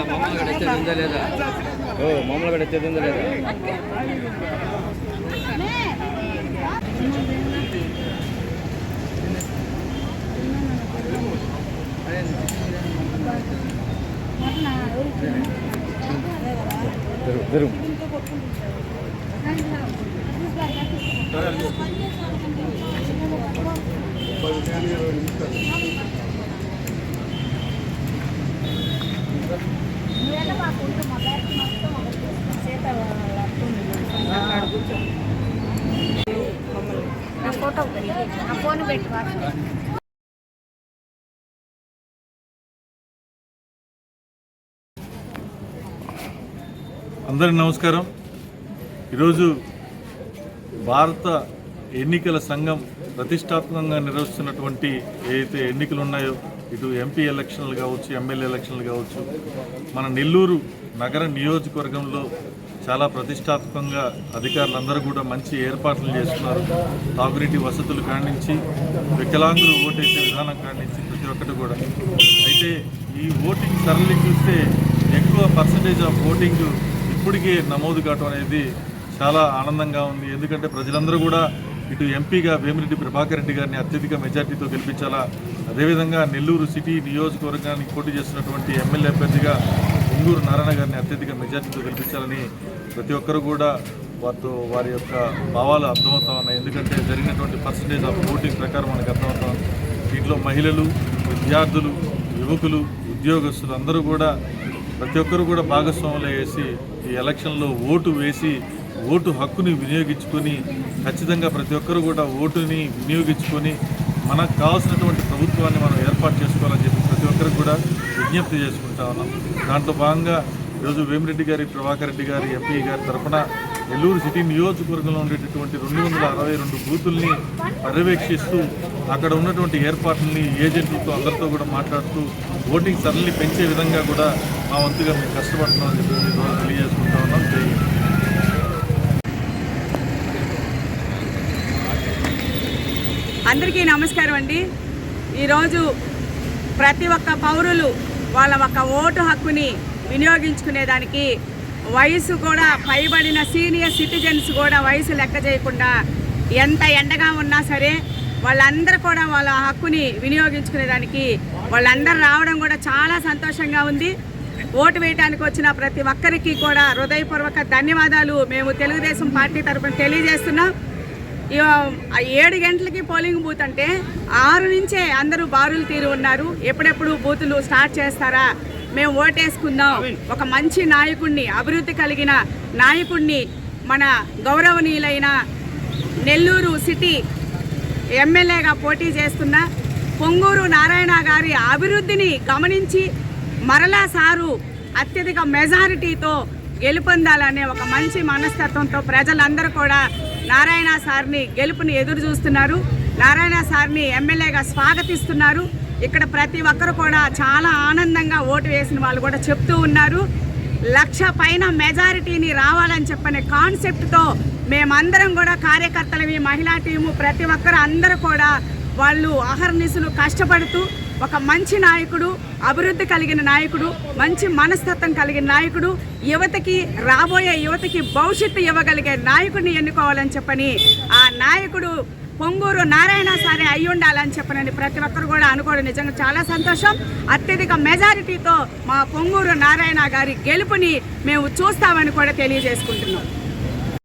మామూలుగా వచ్చేది ఉందా లేదా? ఫోటో ఫోన్ పెట్టి అందరికీ నమస్కారం. ఈరోజు భారత ఎన్నికల సంఘం ప్రతిష్టాత్మకంగా నిర్వహిస్తున్నటువంటి ఏదైతే ఎన్నికలు ఉన్నాయో, ఇటు ఎంపీ ఎలక్షన్లు కావచ్చు, ఎమ్మెల్యే ఎలక్షన్లు కావచ్చు, మన నెల్లూరు నగర నియోజకవర్గంలో చాలా ప్రతిష్టాత్మకంగా అధికారులందరూ కూడా మంచి ఏర్పాట్లు చేస్తున్నారు. తాగునీటి వసతులు కానించి, వికలాంగులు ఓటేసే విధానం కానించి ప్రతి ఒక్కటి కూడా. అయితే ఈ ఓటింగ్ సరళి చూస్తే ఎక్కువ పర్సంటేజ్ ఆఫ్ ఓటింగ్ ఇప్పటికే నమోదు కావడం అనేది చాలా ఆనందంగా ఉంది. ఎందుకంటే ప్రజలందరూ కూడా ఇటు ఎంపీగా వేమిరెడ్డి ప్రభాకర్ రెడ్డి గారిని అత్యధిక మెజార్టీతో గెలిపించాలా, అదేవిధంగా నెల్లూరు సిటీ నియోజకవర్గానికి పోటీ చేస్తున్నటువంటి ఎమ్మెల్యే అభ్యర్థిగా పొంగూరు నారాయణ గారిని అత్యధిక మెజార్టీతో గెలిపించాలని ప్రతి ఒక్కరు కూడా వారి యొక్క భావాలు అర్థమవుతా ఉన్నాయి. ఎందుకంటే జరిగినటువంటి పర్సంటేజ్ ఆఫ్ ఓటింగ్ ప్రకారం మనకు అర్థమవుతా ఉంది. దీంట్లో మహిళలు, విద్యార్థులు, యువకులు, ఉద్యోగస్తులు అందరూ కూడా ప్రతి ఒక్కరు కూడా భాగస్వాములు వేసి ఈ ఎలక్షన్లో ఓటు వేసి ఓటు హక్కుని వినియోగించుకొని ఖచ్చితంగా ప్రతి ఒక్కరు కూడా ఓటుని వినియోగించుకొని మనకు కావాల్సినటువంటి ప్రభుత్వాన్ని మనం ఏర్పాటు చేసుకోవాలని చెప్పి ప్రతి ఒక్కరికి కూడా విజ్ఞప్తి చేసుకుంటా ఉన్నాం. దాంట్లో భాగంగా ఈరోజు వేమిరెడ్డి గారి ప్రభాకర్ రెడ్డి గారి ఎంపీ గారి తరఫున నెల్లూరు సిటీ నియోజకవర్గంలో ఉండేటటువంటి 262 బూతుల్ని పర్యవేక్షిస్తూ అక్కడ ఉన్నటువంటి ఏర్పాట్లని ఏజెంట్లతో అందరితో కూడా మాట్లాడుతూ ఓటింగ్ సరళిని పెంచే విధంగా కూడా మా వంతుగా మేము కష్టపడుతున్నామని చెప్పి తెలియజేసుకుంటా ఉన్నాం. అందరికీ నమస్కారం అండి. ఈరోజు ప్రతి ఒక్క పౌరులు వాళ్ళ ఒక్క ఓటు హక్కుని వినియోగించుకునేదానికి వయసు కూడా పైబడిన సీనియర్ సిటిజన్స్ కూడా వయసు లెక్క చేయకుండా ఎంత ఎండగా ఉన్నా సరే వాళ్ళందరూ కూడా వాళ్ళ హక్కుని వినియోగించుకునేదానికి వాళ్ళందరూ రావడం కూడా చాలా సంతోషంగా ఉంది. ఓటు వేయడానికి వచ్చిన ప్రతి ఒక్కరికి కూడా హృదయపూర్వక ధన్యవాదాలు మేము తెలుగుదేశం పార్టీ తరఫున తెలియజేస్తున్నాం. 7 గంటలకి పోలింగ్ బూత్ అంటే 6 నుంచే అందరూ బారులు తీరు ఉన్నారు. ఎప్పుడెప్పుడు బూతులు స్టార్ట్ చేస్తారా, మేము ఓటేసుకుందాం, ఒక మంచి నాయకుడిని, అభివృద్ధి కలిగిన నాయకుడిని, మన గౌరవనీయులైన నెల్లూరు సిటీ ఎమ్మెల్యేగా పోటీ చేస్తున్న పొంగూరు నారాయణ గారి అభివృద్ధిని గమనించి మరలా సారు అత్యధిక మెజారిటీతో గెలుపొందాలనే ఒక మంచి మనస్తత్వంతో ప్రజలందరూ కూడా నారాయణ సార్ని గెలుపుని ఎదురు చూస్తున్నారు. నారాయణ సార్ని ఎమ్మెల్యేగా స్వాగతిస్తున్నారు. ఇక్కడ ప్రతి ఒక్కరు కూడా చాలా ఆనందంగా ఓటు వేసిన వాళ్ళు కూడా చెప్తూ ఉన్నారు. 1,00,000 పైన మెజారిటీని రావాలని చెప్పనే కాన్సెప్ట్తో మేమందరం కూడా కార్యకర్తలవి, మహిళా టీము, ప్రతి ఒక్కరు అందరూ కూడా వాళ్ళు అహర్నిశలు కష్టపడుతూ ఒక మంచి నాయకుడు, అభివృద్ధి కలిగిన నాయకుడు, మంచి మనస్తత్వం కలిగిన నాయకుడు, యువతకి రాబోయే యువతకి భవిష్యత్తు ఇవ్వగలిగే నాయకుడిని ఎన్నుకోవాలని చెప్పని ఆ నాయకుడు పొంగూరు నారాయణ సారే అయి ఉండాలని చెప్పనని ప్రతి ఒక్కరు కూడా అనుకోవడం నిజంగా చాలా సంతోషం. అత్యధిక మెజారిటీతో మా పొంగూరు నారాయణ గారి గెలుపుని మేము చూస్తామని కూడా తెలియజేసుకుంటున్నాం.